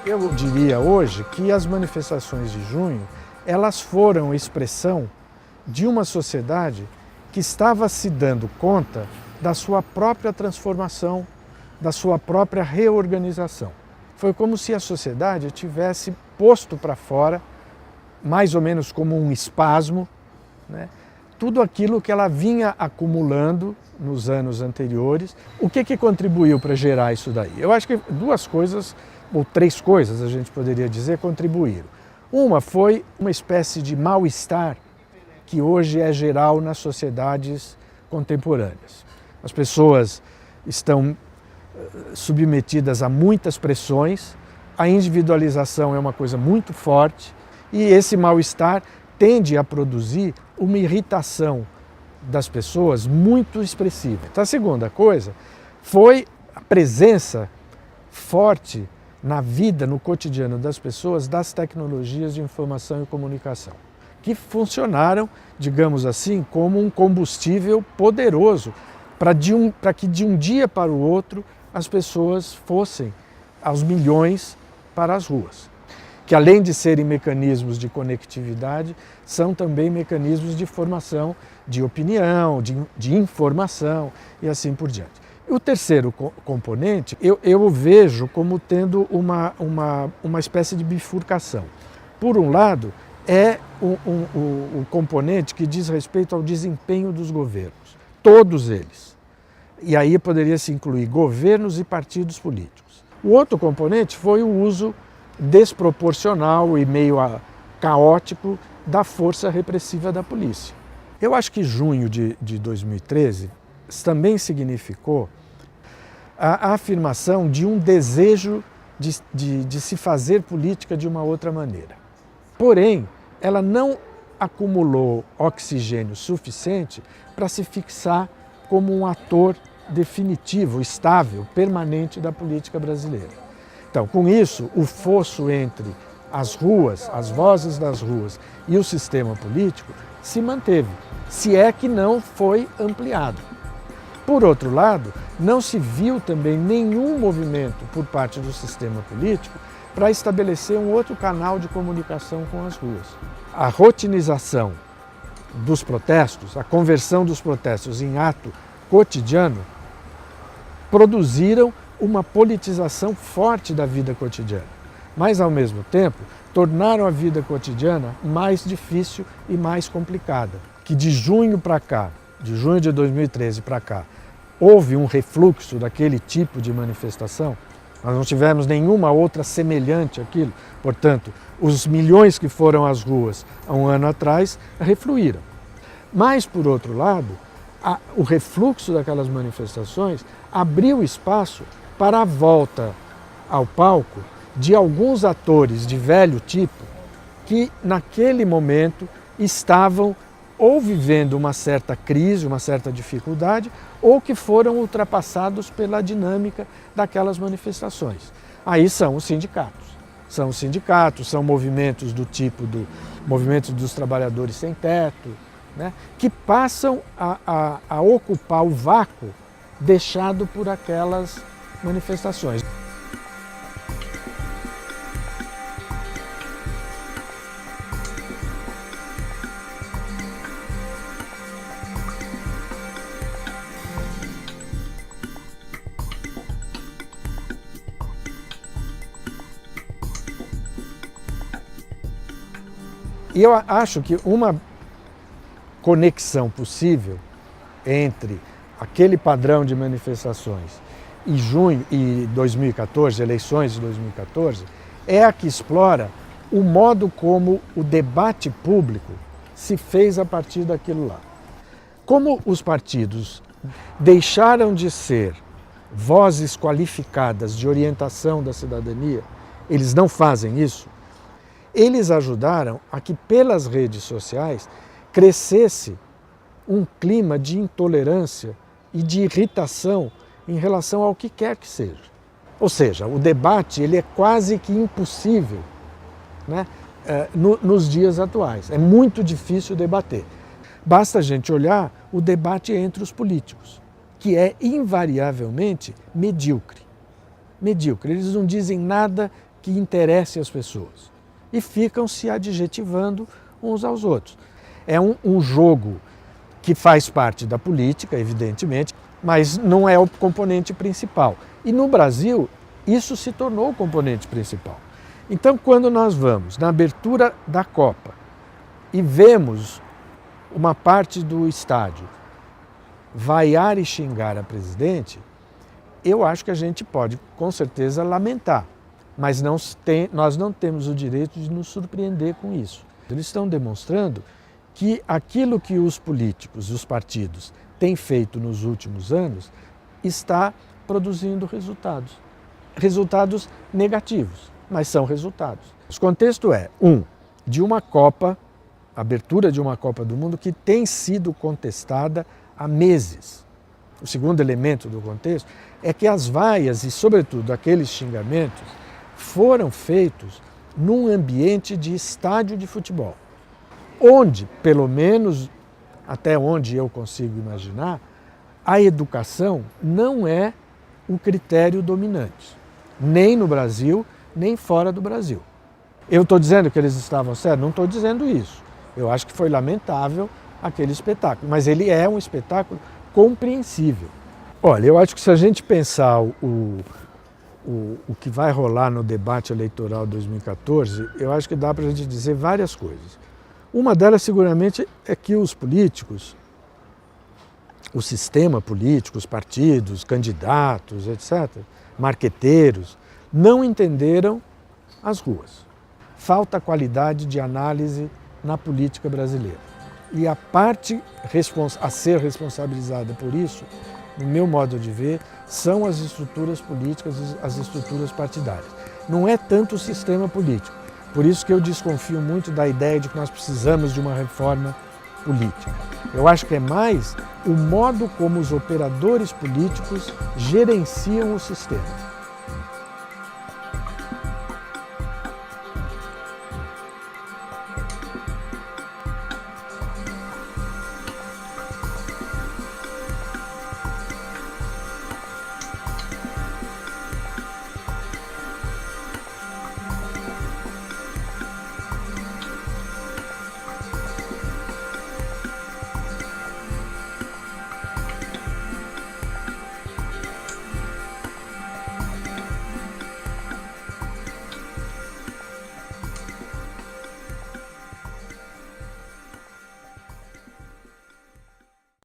Eu diria hoje que as manifestações de junho, elas foram expressão de uma sociedade que estava se dando conta da sua própria transformação, da sua própria reorganização. Foi como se a sociedade tivesse posto para fora, mais ou menos como um espasmo, né, tudo aquilo que ela vinha acumulando nos anos anteriores. O que contribuiu para gerar isso daí? Eu acho que duas coisas, ou três coisas, a gente poderia dizer, contribuíram. Uma foi uma espécie de mal-estar que hoje é geral nas sociedades contemporâneas. As pessoas estão submetidas a muitas pressões, a individualização é uma coisa muito forte e esse mal-estar tende a produzir uma irritação das pessoas muito expressiva. Então, a segunda coisa foi a presença forte na vida, no cotidiano das pessoas, das tecnologias de informação e comunicação, que funcionaram, digamos assim, como um combustível poderoso para que de um dia para o outro as pessoas fossem aos milhões para as ruas, que além de serem mecanismos de conectividade, são também mecanismos de formação de opinião, de informação e assim por diante. O terceiro componente eu o vejo como tendo uma espécie de bifurcação. Por um lado, é o componente que diz respeito ao desempenho dos governos, todos eles. E aí poderia se incluir governos e partidos políticos. O outro componente foi o uso desproporcional e meio caótico da força repressiva da polícia. Eu acho que junho de 2013 também significou a afirmação de um desejo de se fazer política de uma outra maneira. Porém, ela não acumulou oxigênio suficiente para se fixar como um ator definitivo, estável, permanente da política brasileira. Então, com isso, o fosso entre as ruas, as vozes das ruas e o sistema político se manteve, se é que não foi ampliado. Por outro lado, não se viu também nenhum movimento por parte do sistema político para estabelecer um outro canal de comunicação com as ruas. A rotinização dos protestos, a conversão dos protestos em ato cotidiano, produziram uma politização forte da vida cotidiana, mas ao mesmo tempo tornaram a vida cotidiana mais difícil e mais complicada. Que de junho para cá, de junho de 2013 para cá, houve um refluxo daquele tipo de manifestação, nós não tivemos nenhuma outra semelhante àquilo, portanto, os milhões que foram às ruas há um ano atrás refluíram. Mas, por outro lado, o refluxo daquelas manifestações abriu espaço para a volta ao palco de alguns atores de velho tipo que, naquele momento, estavam ou vivendo uma certa crise, uma certa dificuldade, ou que foram ultrapassados pela dinâmica daquelas manifestações. Aí são os sindicatos. São movimentos do tipo do movimento dos trabalhadores sem teto, né, que passam a ocupar o vácuo deixado por aquelas manifestações. E eu acho que uma conexão possível entre aquele padrão de manifestações e junho e 2014, eleições de 2014, é a que explora o modo como o debate público se fez a partir daquilo lá. Como os partidos deixaram de ser vozes qualificadas de orientação da cidadania, eles não fazem isso, eles ajudaram a que pelas redes sociais crescesse um clima de intolerância e de irritação em relação ao que quer que seja. Ou seja, o debate ele é quase que impossível, né, nos dias atuais. É muito difícil debater. Basta a gente olhar o debate entre os políticos, que é invariavelmente medíocre. Medíocre. Eles não dizem nada que interesse as pessoas. E ficam se adjetivando uns aos outros. É um jogo que faz parte da política, evidentemente, mas não é o componente principal. E no Brasil, isso se tornou o componente principal. Então, quando nós vamos na abertura da Copa e vemos uma parte do estádio vaiar e xingar a presidente, eu acho que a gente pode, com certeza, lamentar, mas nós não temos o direito de nos surpreender com isso. Eles estão demonstrando que aquilo que os políticos, os partidos, têm feito nos últimos anos está produzindo resultados. Resultados negativos, mas são resultados. O contexto é, de uma Copa, abertura de uma Copa do Mundo que tem sido contestada há meses. O segundo elemento do contexto é que as vaias e, sobretudo, aqueles xingamentos foram feitos num ambiente de estádio de futebol, onde, pelo menos até onde eu consigo imaginar, a educação não é o critério dominante, nem no Brasil, nem fora do Brasil. Eu estou dizendo que eles estavam certos? Não estou dizendo isso. Eu acho que foi lamentável aquele espetáculo, mas ele é um espetáculo compreensível. Olha, eu acho que se a gente pensar o que vai rolar no debate eleitoral de 2014, eu acho que dá para a gente dizer várias coisas. Uma delas, seguramente, é que os políticos, o sistema político, os partidos, candidatos, etc., marqueteiros, não entenderam as ruas. Falta qualidade de análise na política brasileira. E a parte a ser responsabilizada por isso, no meu modo de ver, são as estruturas políticas, as estruturas partidárias. Não é tanto o sistema político. Por isso que eu desconfio muito da ideia de que nós precisamos de uma reforma política. Eu acho que é mais o modo como os operadores políticos gerenciam o sistema.